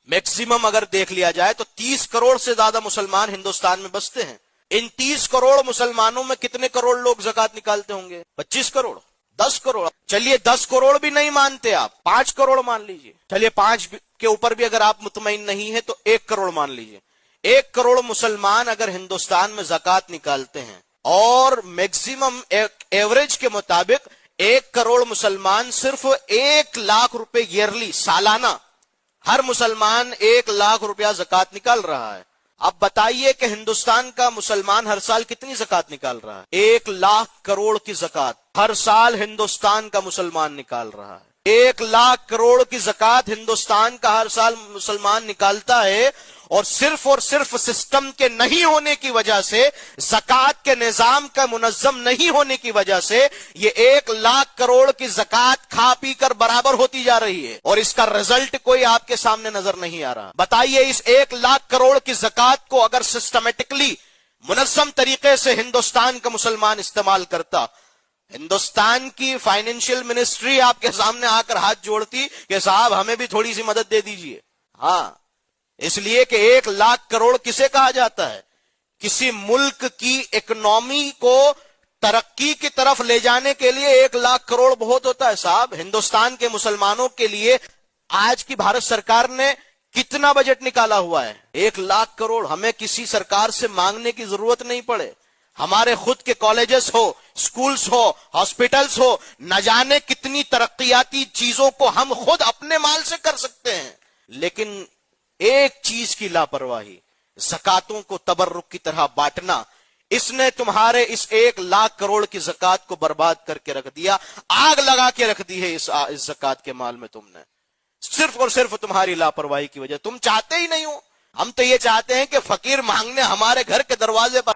Maximum اگر دیکھ لیا جائے تو 30 کروڑ سے زیادہ مسلمان ہندوستان میں بستے ہیں. ان 30 کروڑ مسلمانوں میں کتنے کروڑ لوگ زکات نکالتے ہوں گے؟ 25 کروڑ، 10 کروڑ. چلیے 10 کروڑ بھی نہیں مانتے آپ، 5 کروڑ مان لیجئے. چلیے 5 کے اوپر بھی اگر آپ مطمئن نہیں ہے تو 1 کروڑ مان لیجئے. 1 کروڑ مسلمان اگر ہندوستان میں زکات نکالتے ہیں اور میکسیمم ایوریج کے مطابق 1 کروڑ مسلمان صرف 1 لاکھ روپے ایئرلی سالانہ، ہر مسلمان 1 لاکھ روپیہ زکات نکال رہا ہے. اب بتائیے کہ ہندوستان کا مسلمان ہر سال کتنی زکات نکال رہا ہے؟ 1 لاکھ کروڑ کی زکات ہر سال ہندوستان کا مسلمان نکال رہا ہے. 1 لاکھ کروڑ کی زکات ہندوستان کا ہر سال مسلمان نکالتا ہے، اور صرف سسٹم کے نہیں ہونے کی وجہ سے، زکات کے نظام کا منظم نہیں ہونے کی وجہ سے یہ 1 لاکھ کروڑ کی زکات کھا پی کر برابر ہوتی جا رہی ہے، اور اس کا رزلٹ کوئی آپ کے سامنے نظر نہیں آ رہا. بتائیے اس 1 لاکھ کروڑ کی زکات کو اگر سسٹمیٹکلی منظم طریقے سے ہندوستان کا مسلمان استعمال کرتا، ہندوستان کی فائنینشیل منسٹری آپ کے سامنے آ کر ہاتھ جوڑتی کہ صاحب ہمیں بھی تھوڑی سی مدد دے دیجئے. ہاں، اس لیے کہ 1 لاکھ کروڑ کسے کہا جاتا ہے؟ کسی ملک کی اکنامی کو ترقی کی طرف لے جانے کے لیے 1 لاکھ کروڑ بہت ہوتا ہے صاحب. ہندوستان کے مسلمانوں کے لیے آج کی بھارت سرکار نے کتنا بجٹ نکالا ہوا ہے؟ 1 لاکھ کروڑ. ہمیں کسی سرکار سے مانگنے کی ضرورت نہیں پڑے. ہمارے خود کے کالجز ہو، سکولز ہو، ہاسپٹلز ہو، نہ جانے کتنی ترقیاتی چیزوں کو ہم خود اپنے مال سے کر سکتے ہیں. لیکن ایک چیز کی لاپرواہی، زکاتوں کو تبرک کی طرح بانٹنا، اس نے تمہارے اس 1 لاکھ کروڑ کی زکات کو برباد کر کے رکھ دیا. آگ لگا کے رکھ دی ہے اس زکات کے مال میں تم نے، صرف اور صرف تمہاری لاپرواہی کی وجہ. تم چاہتے ہی نہیں ہو. ہم تو یہ چاہتے ہیں کہ فقیر مانگنے ہمارے گھر کے دروازے پر